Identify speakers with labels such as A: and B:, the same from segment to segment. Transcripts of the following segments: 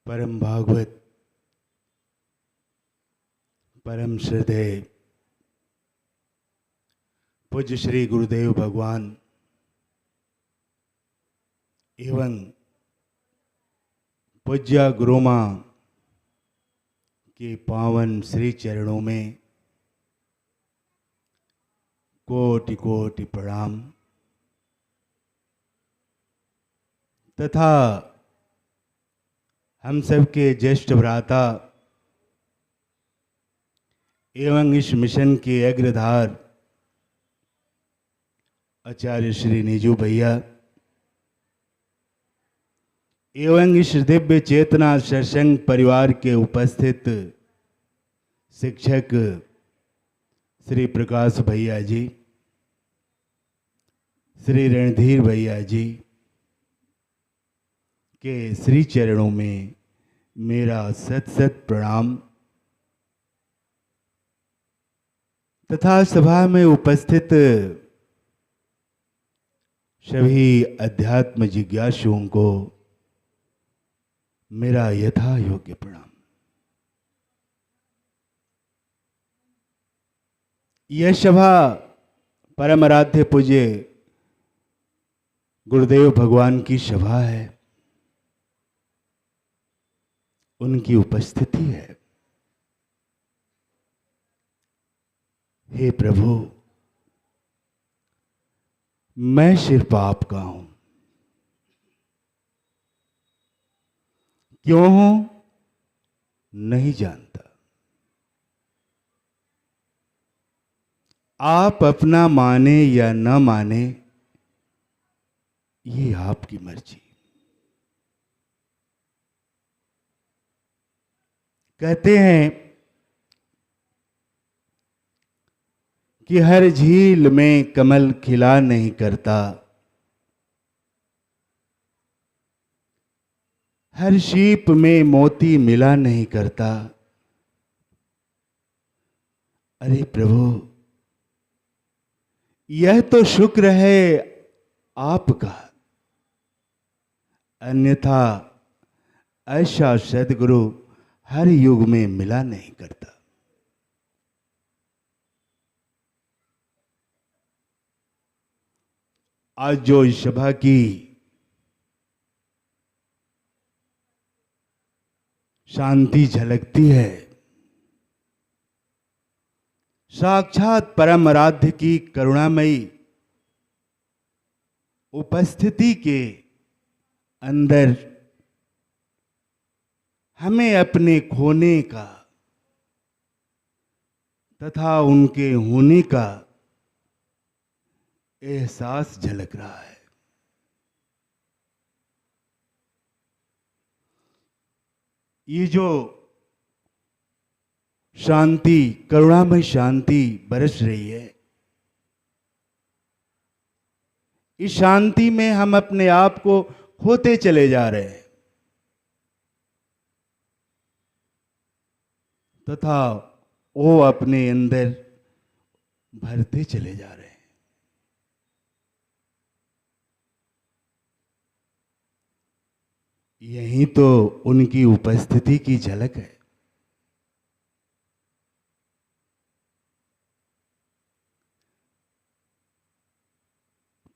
A: परम भागवत परम श्रद्धेय पूज्य श्री गुरुदेव भगवान एवं पूज्य गुरुमा के पावन श्री चरणों में कोटि कोटि प्रणाम तथा हम सबके ज्येष्ठ भ्राता एवं इस मिशन के अग्रधार आचार्य श्री निजू भैया एवं इस दिव्य चेतना सत्संग परिवार के उपस्थित शिक्षक श्री प्रकाश भैया जी, श्री रणधीर भैया जी के श्री चरणों में मेरा सत सत प्रणाम तथा सभा में उपस्थित सभी अध्यात्म जिज्ञासुओं को मेरा यथा योग्य प्रणाम। यह सभा परम आराध्य पूज्य गुरुदेव भगवान की सभा है, उनकी उपस्थिति है। हे प्रभु, मैं सिर्फ आपका हूं। क्यों हूं नहीं जानता। आप अपना माने या न माने ये आपकी मर्जी। कहते हैं कि हर झील में कमल खिला नहीं करता, हर शीप में मोती मिला नहीं करता। अरे प्रभु, यह तो शुक्र है आपका, अन्यथा ऐसा सद्गुरु हर युग में मिला नहीं करता। आज जो इस सभा की शांति झलकती है, साक्षात परम आराध्य की करुणामयी उपस्थिति के अंदर हमें अपने खोने का तथा उनके होने का एहसास झलक रहा है। ये जो शांति, करुणामय शांति बरस रही है, इस शांति में हम अपने आप को खोते चले जा रहे हैं तथा वो अपने अंदर भरते चले जा रहे हैं। यही तो उनकी उपस्थिति की झलक है।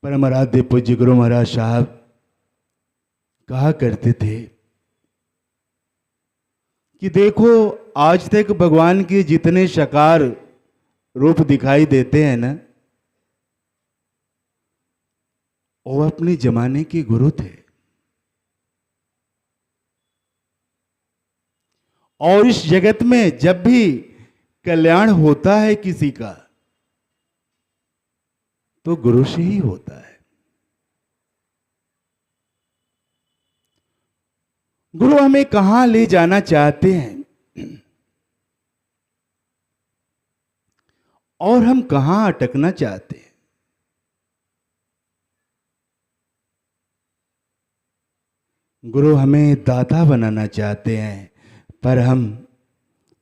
A: परम आराध्य पूज्य गुरु महाराज साहब कहा करते थे कि देखो, आज तक भगवान के जितने साकार रूप दिखाई देते हैं ना, वो अपने जमाने के गुरु थे। और इस जगत में जब भी कल्याण होता है किसी का, तो गुरु से ही होता है। गुरु हमें कहां ले जाना चाहते हैं और हम कहां अटकना चाहते हैं। गुरु हमें दाता बनाना चाहते हैं, पर हम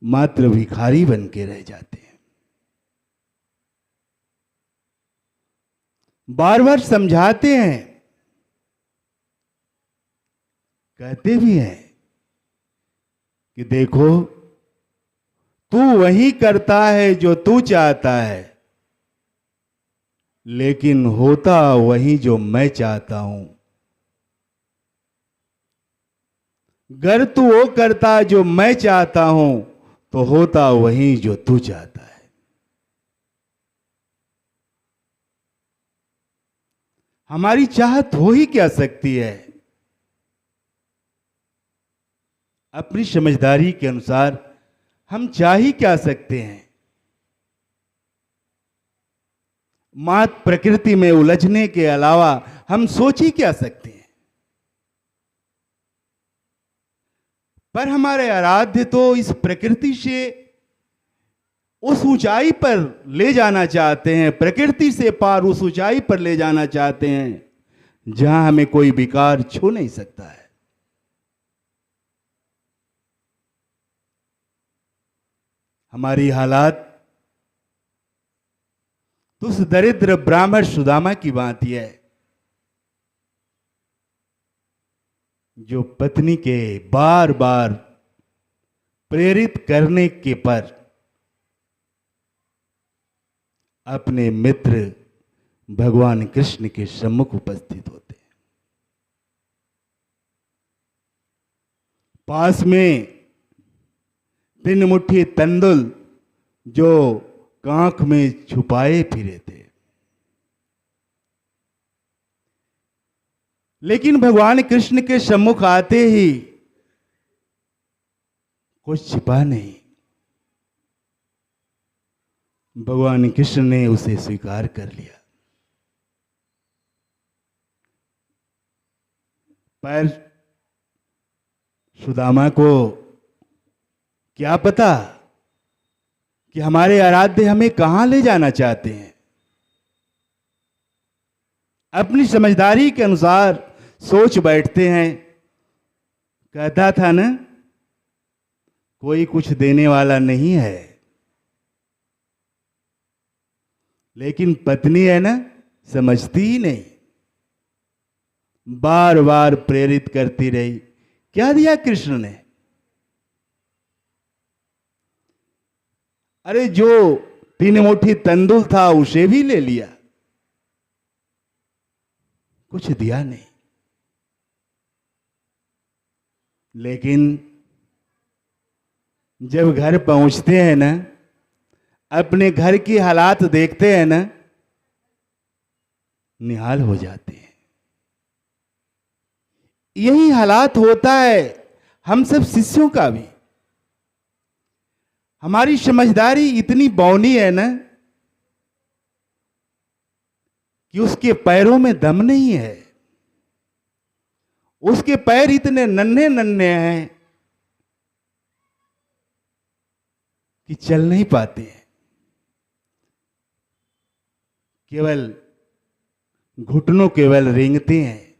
A: मात्र भिखारी बन के रह जाते हैं। बार बार समझाते हैं, कहते भी हैं कि देखो, तू वही करता है जो तू चाहता है, लेकिन होता वही जो मैं चाहता हूं। अगर तू वो करता जो मैं चाहता हूं, तो होता वही जो तू चाहता है। हमारी चाहत हो ही क्या सकती है? अपनी समझदारी के अनुसार हम चाह ही क्या सकते हैं? मात प्रकृति में उलझने के अलावा हम सोच ही क्या सकते हैं? पर हमारे आराध्य तो इस प्रकृति से उस ऊंचाई पर ले जाना चाहते हैं, प्रकृति से पार उस ऊंचाई पर ले जाना चाहते हैं जहां हमें कोई विकार छू नहीं सकता है। हमारी हालात तो उस दरिद्र ब्राह्मण सुदामा की भांति है, जो पत्नी के बार बार प्रेरित करने के पर अपने मित्र भगवान कृष्ण के सम्मुख उपस्थित होते हैं। पास में 3 मुट्ठी तंदुल जो कांख में छुपाए फिरे थे, लेकिन भगवान कृष्ण के सम्मुख आते ही कुछ छिपा नहीं। भगवान कृष्ण ने उसे स्वीकार कर लिया। पर सुदामा को क्या पता कि हमारे आराध्य हमें कहां ले जाना चाहते हैं। अपनी समझदारी के अनुसार सोच बैठते हैं। कहता था ना, कोई कुछ देने वाला नहीं है, लेकिन पत्नी है ना, समझती ही नहीं, बार बार प्रेरित करती रही। क्या दिया कृष्ण ने? अरे जो 3 मुट्ठी तंदुल था उसे भी ले लिया, कुछ दिया नहीं। लेकिन जब घर पहुंचते हैं ना, अपने घर की हालात देखते हैं ना, निहाल हो जाते हैं। यही हालात होता है हम सब शिष्यों का भी। हमारी समझदारी इतनी बौनी है ना कि उसके पैरों में दम नहीं है। उसके पैर इतने नन्हे नन्हे हैं कि चल नहीं पाते हैं, केवल घुटनों केवल रेंगते हैं,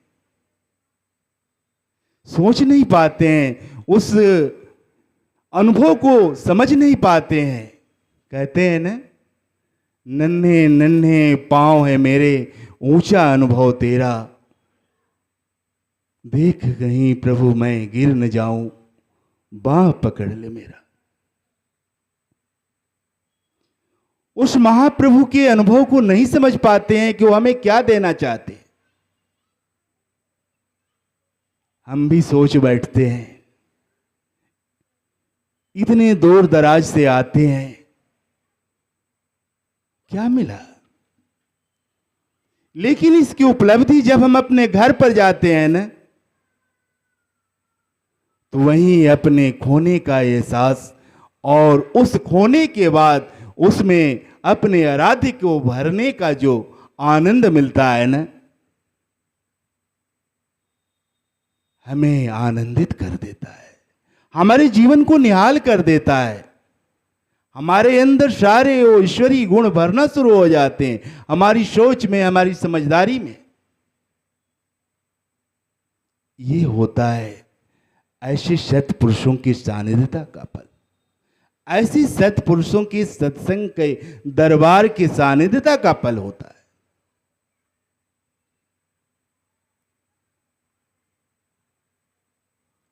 A: सोच नहीं पाते हैं, उस अनुभव को समझ नहीं पाते हैं। कहते हैं ना, नन्हे नन्हे पांव है मेरे, ऊंचा अनुभव तेरा, देख कहीं प्रभु मैं गिर न जाऊं, बांह पकड़ ले मेरा। उस महाप्रभु के अनुभव को नहीं समझ पाते हैं कि वो हमें क्या देना चाहते हैं। हम भी सोच बैठते हैं, इतने दूर दराज से आते हैं, क्या मिला? लेकिन इसकी उपलब्धि जब हम अपने घर पर जाते हैं ना, तो वहीं अपने खोने का एहसास और उस खोने के बाद उसमें अपने आराध्य को भरने का जो आनंद मिलता है ना, हमें आनंदित कर देता है, हमारे जीवन को निहाल कर देता है। हमारे अंदर सारे वो ईश्वरीय गुण भरना शुरू हो जाते हैं, हमारी सोच में, हमारी समझदारी में। ये होता है ऐसे सत्पुरुषों की सानिध्यता का फल, ऐसी सत्पुरुषों की सत्संग के दरबार की सानिध्यता का फल होता है।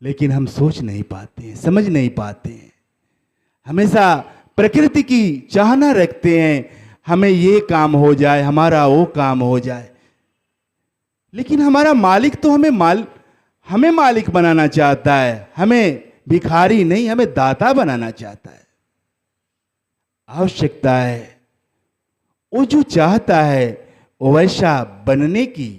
A: लेकिन हम सोच नहीं पाते हैं, समझ नहीं पाते हैं। हमेशा प्रकृति की चाहना रखते हैं, हमें ये काम हो जाए, हमारा वो काम हो जाए। लेकिन हमारा मालिक तो हमें मालिक बनाना चाहता है, हमें भिखारी नहीं, हमें दाता बनाना चाहता है। आवश्यकता है वो जो चाहता है वो वैसा बनने की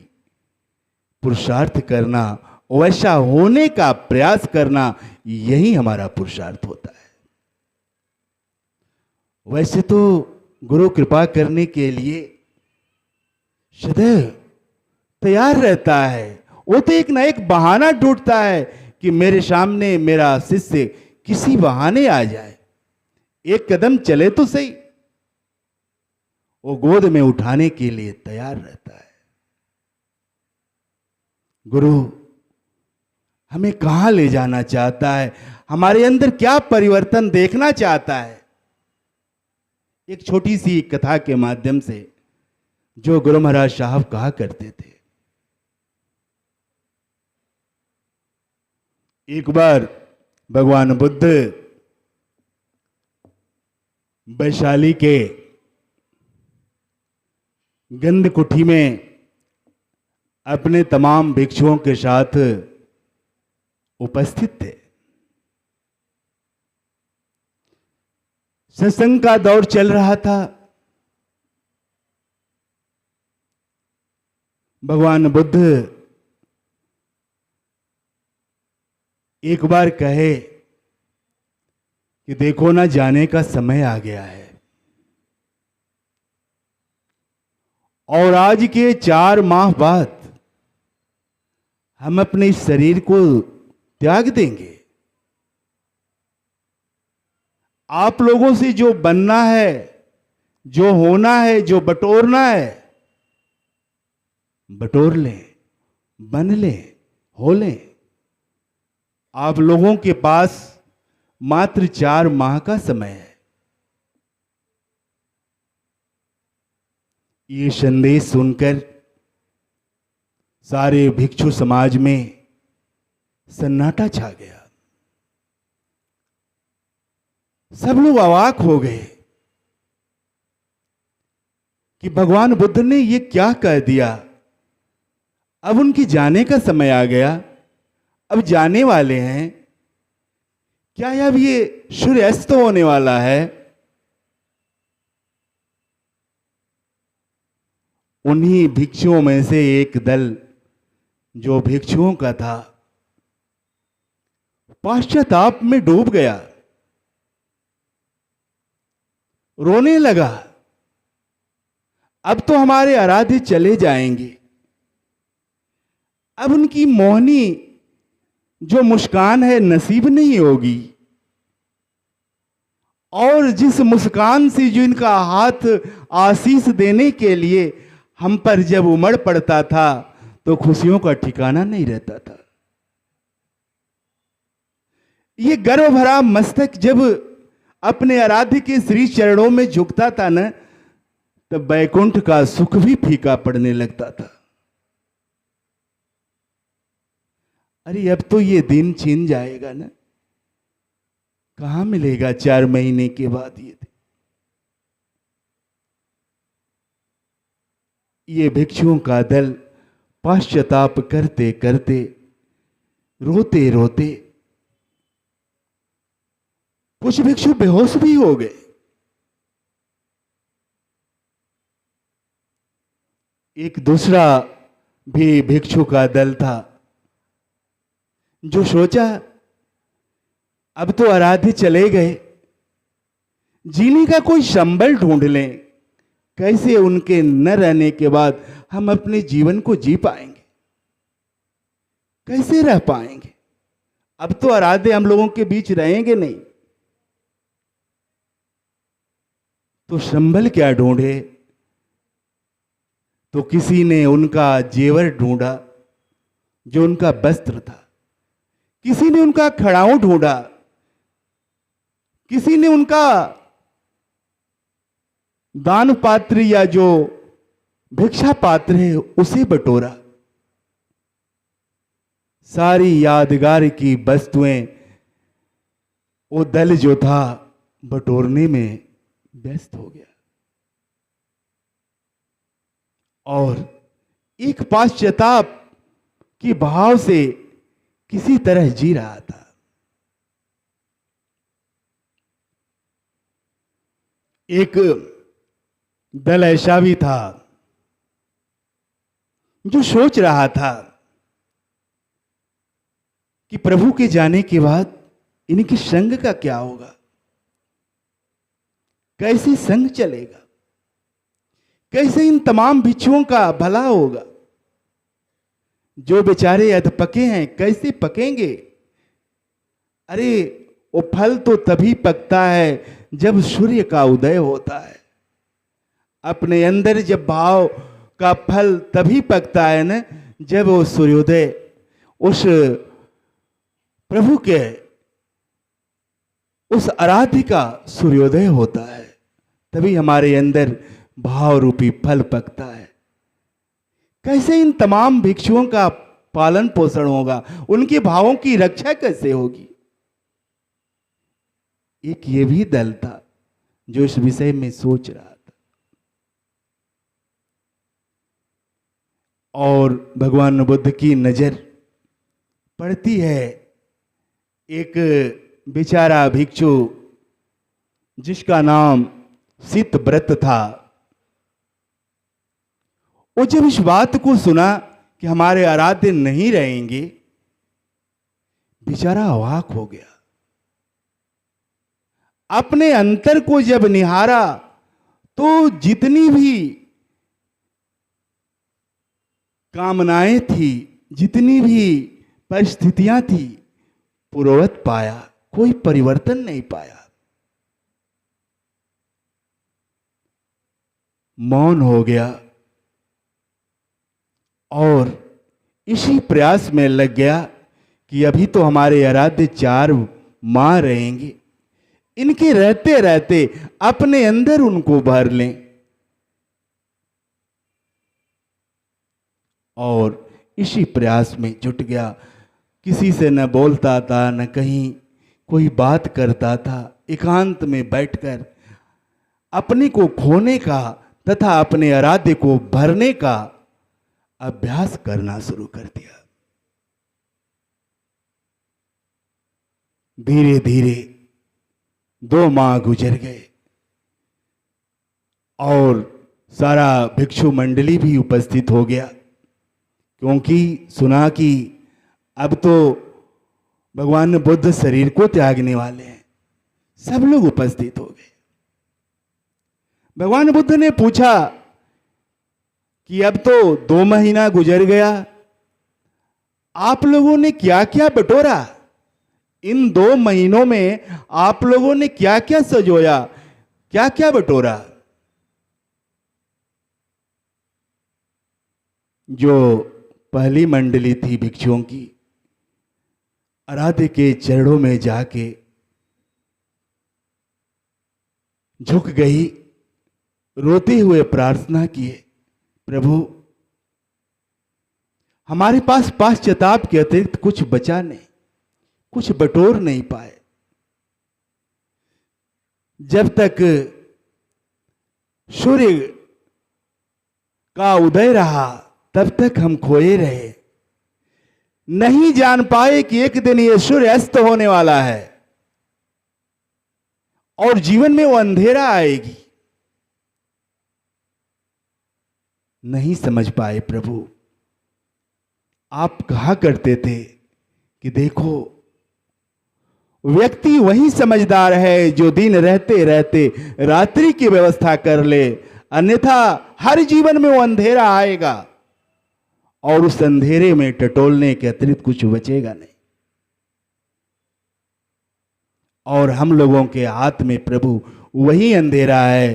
A: पुरुषार्थ करना, वैसा होने का प्रयास करना, यही हमारा पुरुषार्थ होता है। वैसे तो गुरु कृपा करने के लिए सदैव तैयार रहता है। वो तो एक ना एक बहाना ढूंढता है कि मेरे सामने मेरा शिष्य किसी बहाने आ जाए, एक कदम चले तो सही। वो गोद में उठाने के लिए तैयार रहता है। गुरु हमें कहां ले जाना चाहता है, हमारे अंदर क्या परिवर्तन देखना चाहता है। एक छोटी सी कथा के माध्यम से जो गुरु महाराज साहब कहा करते थे, एक बार भगवान बुद्ध वैशाली के गंध कुठी में अपने तमाम भिक्षुओं के साथ उपस्थित थे। सत्संग का दौर चल रहा था। भगवान बुद्ध एक बार कहे कि देखो ना, जाने का समय आ गया है और आज के 4 माह बाद हम अपने शरीर को त्याग देंगे। आप लोगों से जो बनना है, जो होना है, जो बटोरना है, बटोर लें, बन लें, हो लें। आप लोगों के पास मात्र 4 माह का समय है। ये संदेश सुनकर सारे भिक्षु समाज में सन्नाटा छा गया। सब लोग अवाक हो गए कि भगवान बुद्ध ने ये क्या कह दिया। अब उनके जाने का समय आ गया, अब जाने वाले हैं। क्या अब ये सूर्यास्त होने वाला है? उन्हीं भिक्षुओं में से एक दल जो भिक्षुओं का था, पश्चाताप में डूब गया, रोने लगा। अब तो हमारे आराध्य चले जाएंगे। अब उनकी मोहनी जो मुस्कान है नसीब नहीं होगी। और जिस मुस्कान से जो इनका हाथ आशीष देने के लिए हम पर जब उमड़ पड़ता था, तो खुशियों का ठिकाना नहीं रहता था। ये गर्व भरा मस्तक जब अपने आराध्य के श्री चरणों में झुकता था न, तब वैकुंठ का सुख भी फीका पड़ने लगता था। अरे अब तो ये दिन छीन जाएगा ना, कहां मिलेगा 4 महीने के बाद ये दिन। ये भिक्षुओं का दल पश्चाताप करते करते, रोते रोते, कुछ भिक्षु बेहोश भी हो गए। एक दूसरा भी भिक्षु का दल था जो सोचा अब तो आराध्य चले गए, जीने का कोई संबल ढूंढ लें। कैसे उनके न रहने के बाद हम अपने जीवन को जी पाएंगे, कैसे रह पाएंगे? अब तो आराध्य हम लोगों के बीच रहेंगे नहीं, तो संबल क्या ढूंढे? तो किसी ने उनका जेवर ढूंढा जो उनका वस्त्र था, किसी ने उनका खड़ाऊ ढूंढा, किसी ने उनका दान पात्र या जो भिक्षा पात्र है उसे बटोरा। सारी यादगार की वस्तुएं वो दल जो था बटोरने में व्यस्त हो गया और एक पश्चाताप की भाव से किसी तरह जी रहा था। एक दल ऐसा भी था जो सोच रहा था कि प्रभु के जाने के बाद इनके संग का क्या होगा, कैसे संग चलेगा, कैसे इन तमाम भिक्षुओं का भला होगा। जो बेचारे अधपके हैं कैसे पकेंगे। अरे वो फल तो तभी पकता है जब सूर्य का उदय होता है। अपने अंदर जब भाव का फल तभी पकता है ना, जब वो सूर्योदय उस प्रभु के उस आराध्य का सूर्योदय होता है, तभी हमारे अंदर भाव रूपी फल पकता है। कैसे इन तमाम भिक्षुओं का पालन पोषण होगा, उनके भावों की रक्षा कैसे होगी। एक ये भी दल था जो इस विषय में सोच रहा था और भगवान बुद्ध की नजर पड़ती है एक बेचारा भिक्षु जिसका नाम सितव्रत था। वो जब इस बात को सुना कि हमारे आराध्य नहीं रहेंगे, बेचारा अवाक हो गया। अपने अंतर को जब निहारा तो जितनी भी कामनाएं थी, जितनी भी परिस्थितियां थी, पूर्ववत पाया, कोई परिवर्तन नहीं पाया। मौन हो गया और इसी प्रयास में लग गया कि अभी तो हमारे आराध्य 4 माह रहेंगे, इनके रहते रहते अपने अंदर उनको भर लें। और इसी प्रयास में जुट गया। किसी से न बोलता था, न कहीं कोई बात करता था। एकांत में बैठकर अपने को खोने का तथा अपने आराध्य को भरने का अभ्यास करना शुरू कर दिया। धीरे धीरे 2 माह गुजर गए और सारा भिक्षु मंडली भी उपस्थित हो गया, क्योंकि सुना कि अब तो भगवान बुद्ध शरीर को त्यागने वाले हैं। सब लोग उपस्थित हो गए। भगवान बुद्ध ने पूछा कि अब तो 2 महीना गुजर गया, आप लोगों ने क्या क्या बटोरा, इन 2 महीनों में आप लोगों ने क्या क्या सजोया, क्या क्या बटोरा। जो पहली मंडली थी भिक्षुओं की, आराध्य के चरणों में जाके झुक गई, रोते हुए प्रार्थना किए, प्रभु हमारे पास पश्चाताप के अतिरिक्त कुछ बचा नहीं, कुछ बटोर नहीं पाए। जब तक सूर्य का उदय रहा तब तक हम खोए रहे, नहीं जान पाए कि एक दिन ये सूर्य अस्त होने वाला है और जीवन में वो अंधेरा आएगी। नहीं समझ पाए प्रभु। आप कहा करते थे कि देखो, व्यक्ति वही समझदार है जो दिन रहते रहते रात्रि की व्यवस्था कर ले, अन्यथा हर जीवन में वो अंधेरा आएगा और उस अंधेरे में टटोलने के अतिरिक्त कुछ बचेगा नहीं। और हम लोगों के हाथ में प्रभु वही अंधेरा है।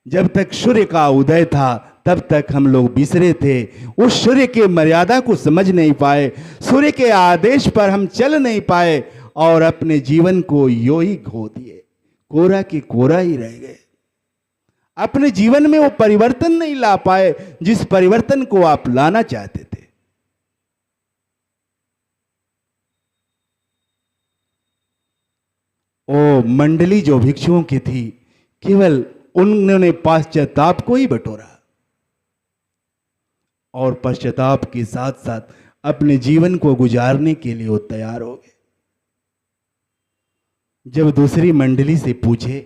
A: जब तक सूर्य का उदय था तब तक हम लोग बिसरे थे, उस सूर्य के मर्यादा को समझ नहीं पाए, सूर्य के आदेश पर हम चल नहीं पाए और अपने जीवन को यो ही खो दिए, कोरा के कोरा ही रह गए। अपने जीवन में वो परिवर्तन नहीं ला पाए जिस परिवर्तन को आप लाना चाहते थे। मंडली जो भिक्षुओं की थी, केवल उन्होंने पश्चाताप को ही बटोरा और पश्चाताप के साथ साथ अपने जीवन को गुजारने के लिए वो तैयार हो गए। जब दूसरी मंडली से पूछे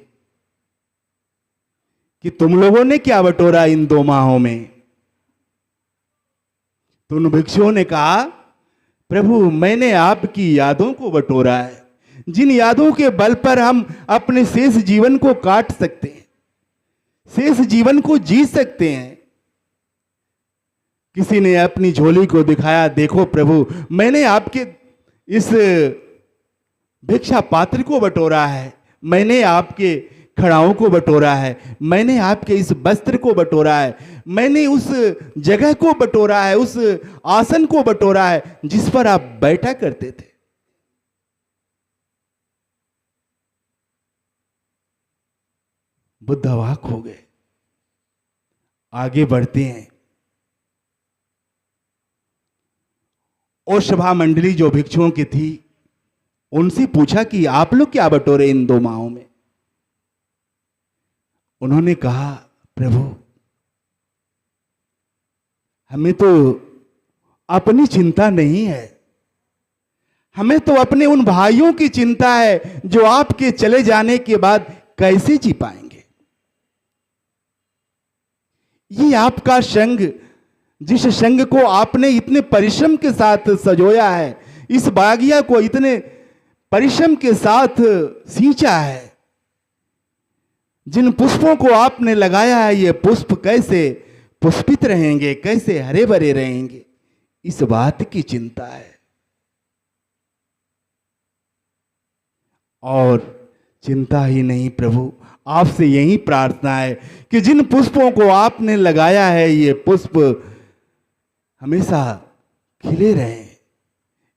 A: कि तुम लोगों ने क्या बटोरा इन 2 माहों में, तो उन भिक्षुओं ने कहा, प्रभु मैंने आपकी यादों को बटोरा है, जिन यादों के बल पर हम अपने शेष जीवन को काट सकते हैं, शेष जीवन को जी सकते हैं। किसी ने अपनी झोली को दिखाया, देखो प्रभु मैंने आपके इस भिक्षा पात्र को बटोरा है, मैंने आपके खड़ाओं को बटोरा है, मैंने आपके इस वस्त्र को बटोरा है, मैंने उस जगह को बटोरा है, उस आसन को बटोरा है जिस पर आप बैठा करते थे। बुद्ध अवाक हो गए। आगे बढ़ते हैं। और सभा मंडली जो भिक्षुओं की थी, उनसे पूछा कि आप लोग क्या बटोरे इन 2 माहों में। उन्होंने कहा, प्रभु हमें तो अपनी चिंता नहीं है, हमें तो अपने उन भाइयों की चिंता है जो आपके चले जाने के बाद कैसे जी पाएंगे। ये आपका संग, जिस संग को आपने इतने परिश्रम के साथ सजोया है, इस बागिया को इतने परिश्रम के साथ सींचा है, जिन पुष्पों को आपने लगाया है, ये पुष्प कैसे पुष्पित रहेंगे, कैसे हरे भरे रहेंगे, इस बात की चिंता है। और चिंता ही नहीं प्रभु, आपसे यही प्रार्थना है कि जिन पुष्पों को आपने लगाया है, ये पुष्प हमेशा खिले रहें,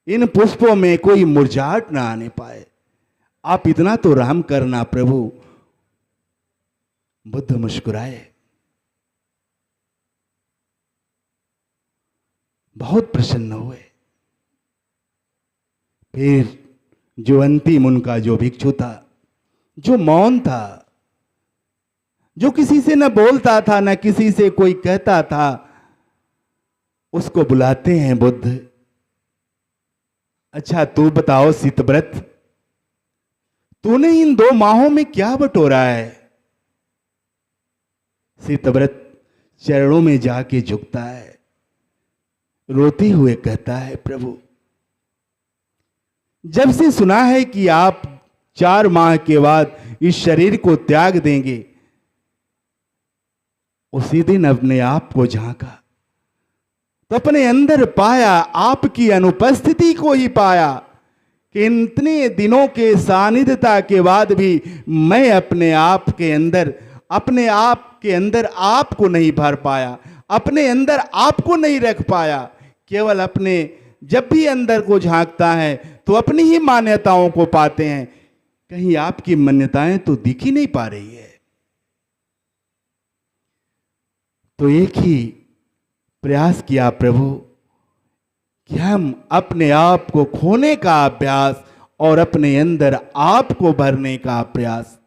A: इन पुष्पों में कोई मुरझाहट ना आने पाए। आप इतना तो रहम करना प्रभु। बुद्ध मुस्कुराए, बहुत प्रसन्न हुए। फिर जो अंतिम उनका जो भिक्षु था, जो मौन था, जो किसी से न बोलता था, न किसी से कोई कहता था, उसको बुलाते हैं बुद्ध। अच्छा तू बताओ सितव्रत, तूने इन 2 माहों में क्या बटोरा है। सितव्रत चरणों में जाके झुकता है, रोते हुए कहता है, प्रभु जब से सुना है कि आप 4 माह के बाद इस शरीर को त्याग देंगे, उसी दिन अपने आप को झांका तो अपने अंदर पाया, आपकी अनुपस्थिति को ही पाया कि इतने दिनों के सानिध्यता के बाद भी मैं अपने आप के अंदर आपको नहीं भर पाया, अपने अंदर आपको नहीं रख पाया। केवल अपने जब भी अंदर को झांकता है तो अपनी ही मान्यताओं को पाते हैं, कहीं आपकी मान्यताएं तो दिख ही नहीं पा रही है। तो एक ही प्रयास किया प्रभु कि हम अपने आप को खोने का अभ्यास और अपने अंदर आप को भरने का प्रयास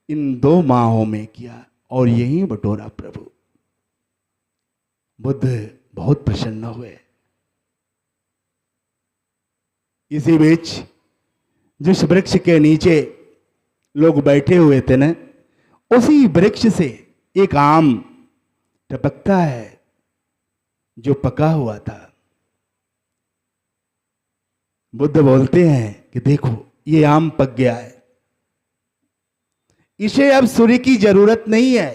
A: इन 2 माहों में किया और यही बटोरा प्रभु। बुद्ध बहुत प्रसन्न हुए। इसी बीच जिस वृक्ष के नीचे लोग बैठे हुए थे ना, उसी वृक्ष से एक आम टपकता है जो पका हुआ था। बुद्ध बोलते हैं कि देखो ये आम पक गया है, इसे अब सूर्य की जरूरत नहीं है,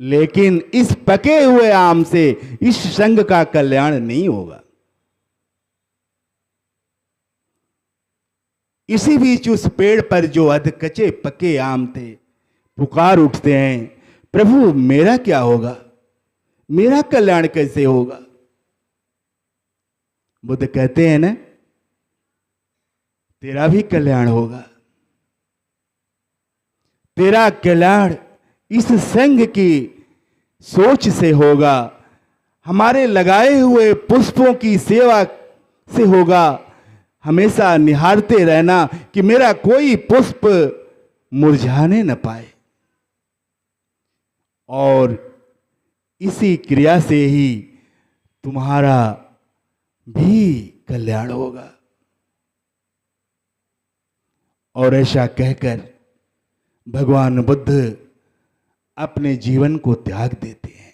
A: लेकिन इस पके हुए आम से इस संघ का कल्याण नहीं होगा। इसी बीच उस पेड़ पर जो अधकचे पके आम थे पुकार उठते हैं, प्रभु मेरा क्या होगा, मेरा कल्याण कैसे होगा। बुद्ध कहते हैं ना, तेरा भी कल्याण होगा। तेरा कल्याण इस संघ की सोच से होगा, हमारे लगाए हुए पुष्पों की सेवा से होगा, हमेशा निहारते रहना कि मेरा कोई पुष्प मुरझाने न पाए, और इसी क्रिया से ही तुम्हारा भी कल्याण होगा। और ऐसा कहकर भगवान बुद्ध अपने जीवन को त्याग देते हैं।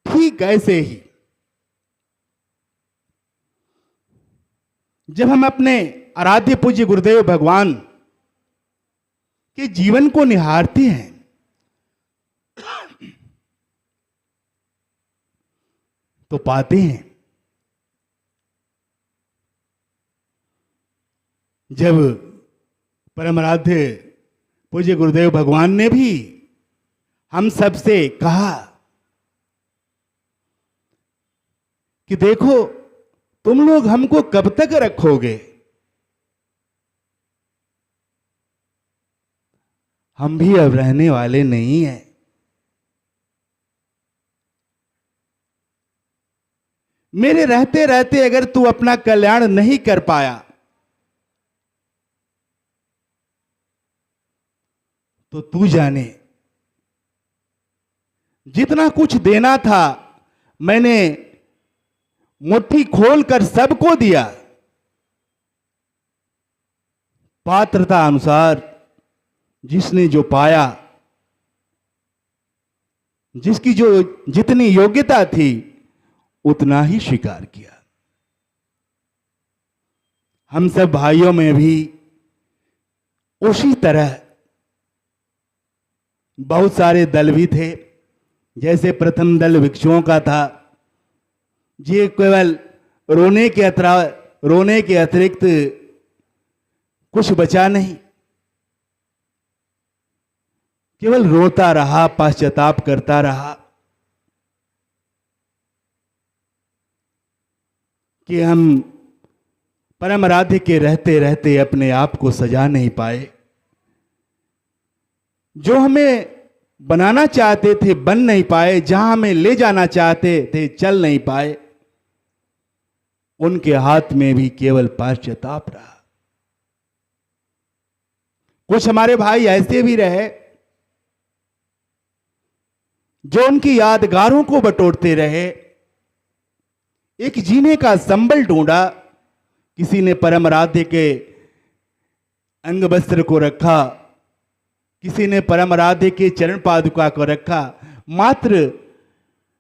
A: ठीक ऐसे ही जब हम अपने आराध्य पूज्य गुरुदेव भगवान के जीवन को निहारते हैं तो पाते हैं जब परम आराध्य पूज्य गुरुदेव भगवान ने भी हम सबसे कहा कि देखो तुम लोग हमको कब तक रखोगे, हम भी अब रहने वाले नहीं हैं। मेरे रहते रहते अगर तू अपना कल्याण नहीं कर पाया तो तू जाने, जितना कुछ देना था मैंने मुट्ठी खोलकर सबको दिया, पात्रता अनुसार जिसने जो पाया, जिसकी जो जितनी योग्यता थी उतना ही स्वीकार किया। हम सब भाइयों में भी उसी तरह बहुत सारे दल भी थे। जैसे प्रथम दल भिक्षुओं का था, ये केवल रोने के अतिरिक्त कुछ बचा नहीं, केवल रोता रहा, पश्चाताप करता रहा कि हम परम आराध्य के रहते रहते अपने आप को सजा नहीं पाए। जो हमें बनाना चाहते थे बन नहीं पाए, जहां हमें ले जाना चाहते थे चल नहीं पाए, उनके हाथ में भी केवल पश्चाताप रहा। कुछ हमारे भाई ऐसे भी रहे जो उनकी यादगारों को बटोरते रहे, एक जीने का संबल ढूंढा। किसी ने परम आराध्य के अंग वस्त्र को रखा, किसी ने परम आराध्य के चरण पादुका को रखा, मात्र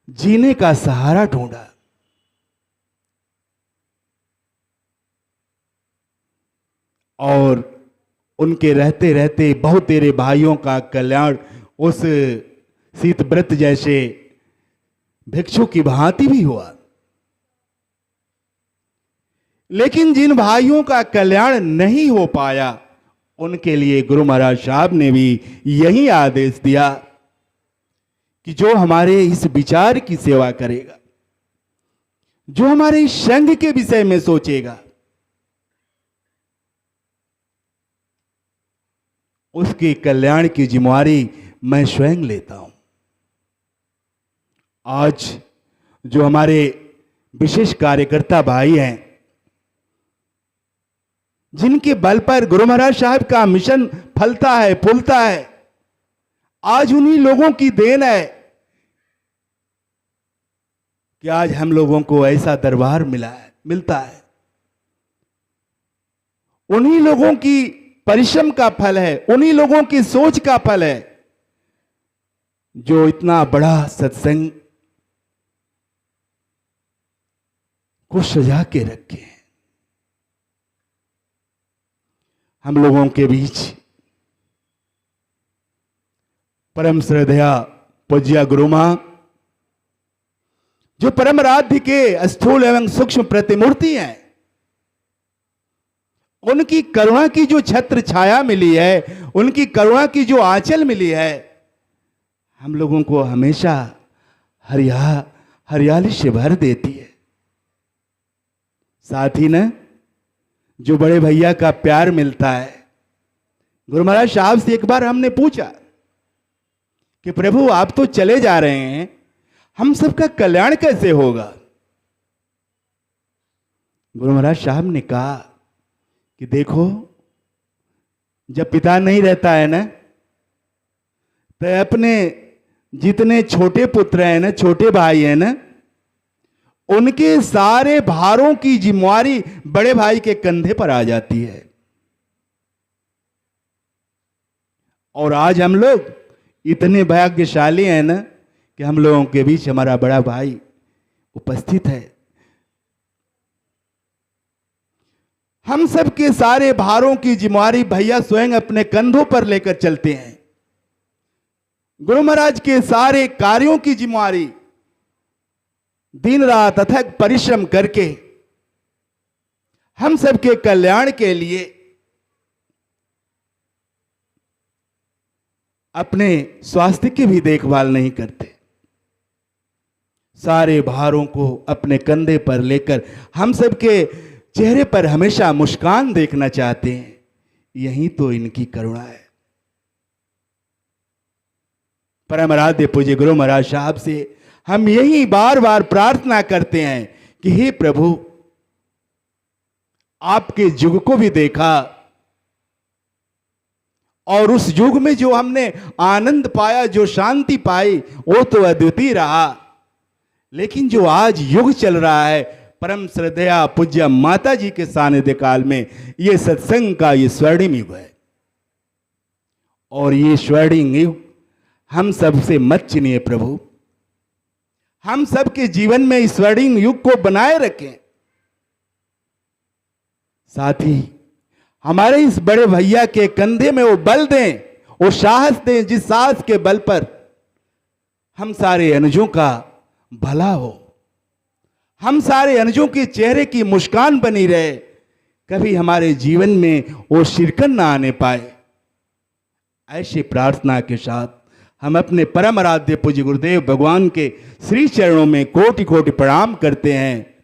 A: जीने का सहारा ढूंढा। और उनके रहते रहते बहुत तेरे भाइयों का कल्याण उस शीत व्रत जैसे भिक्षु की भांति भी हुआ। लेकिन जिन भाइयों का कल्याण नहीं हो पाया उनके लिए गुरु महाराज साहब ने भी यही आदेश दिया कि जो हमारे इस विचार की सेवा करेगा, जो हमारे इस संघ के विषय में सोचेगा, उसके कल्याण की जिम्मेवारी मैं स्वयं लेता हूं। आज जो हमारे विशेष कार्यकर्ता भाई हैं, जिनके बल पर गुरु महाराज साहब का मिशन फलता है फूलता है, आज उन्हीं लोगों की देन है कि आज हम लोगों को ऐसा दरबार मिलता है। उन्हीं लोगों की परिश्रम का फल है, उन्हीं लोगों की सोच का फल है जो इतना बड़ा सत्संग को सजा के रखे हैं। हम लोगों के बीच परम श्रद्धेय पूज्य गुरु मां, जो परम आराध्य के स्थूल एवं सूक्ष्म प्रतिमूर्ति हैं, उनकी करुणा की जो छत्र छाया मिली है, उनकी करुणा की जो आंचल मिली है, हम लोगों को हमेशा हरियाली से भर देती है। साथ ही न जो बड़े भैया का प्यार मिलता है। गुरु महाराज साहब से एक बार हमने पूछा कि प्रभु आप तो चले जा रहे हैं, हम सबका कल्याण कैसे होगा? गुरु महाराज साहब ने कहा कि देखो, जब पिता नहीं रहता है ना, तो अपने जितने छोटे पुत्र हैं ना, छोटे भाई हैं ना, उनके सारे भारों की जिम्मेवारी बड़े भाई के कंधे पर आ जाती है। और आज हम लोग इतने भाग्यशाली हैं ना कि हम लोगों के बीच हमारा बड़ा भाई उपस्थित है। हम सब के सारे भारों की जिम्मेवारी भैया स्वयं अपने कंधों पर लेकर चलते हैं। गुरु महाराज के सारे कार्यों की जिम्मेवारी दिन रात अथक परिश्रम करके हम सबके कल्याण के लिए अपने स्वास्थ्य की भी देखभाल नहीं करते। सारे भारों को अपने कंधे पर लेकर हम सबके चेहरे पर हमेशा मुस्कान देखना चाहते हैं। यही तो इनकी करुणा है। परम आराध्य पूज्य गुरु महाराज साहब से हम यही बार बार प्रार्थना करते हैं कि हे प्रभु, आपके युग को भी देखा और उस युग में जो हमने आनंद पाया, जो शांति पाई, वो तो अद्वितीय रहा। लेकिन जो आज युग चल रहा है, परम श्रद्धेया पूज्य माता जी के सानिध्य काल में, ये सत्संग का ये स्वर्णिम युग है। और ये स्वर्णिम युग हम सबसे मत चिनिए प्रभु। हम सबके जीवन में इस स्वर्णिम युग को बनाए रखें। साथ ही हमारे इस बड़े भैया के कंधे में वो बल दें, वो साहस दें, जिस साहस के बल पर हम सारे अनुजों का भला हो, हम सारे अनुजों के चेहरे की मुस्कान बनी रहे, कभी हमारे जीवन में वो शिरकन ना आने पाए। ऐसी प्रार्थना के साथ हम अपने परम आराध्य पूज्य गुरुदेव भगवान के श्री चरणों में कोटि कोटि प्रणाम करते हैं।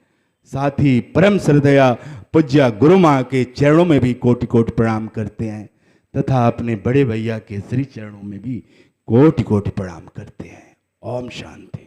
A: साथ ही परम श्रद्धेया पूज्य गुरु मां के चरणों में भी कोटि कोटि प्रणाम करते हैं, तथा अपने बड़े भैया के श्री चरणों में भी कोटि कोटि प्रणाम करते हैं। ओम शांति।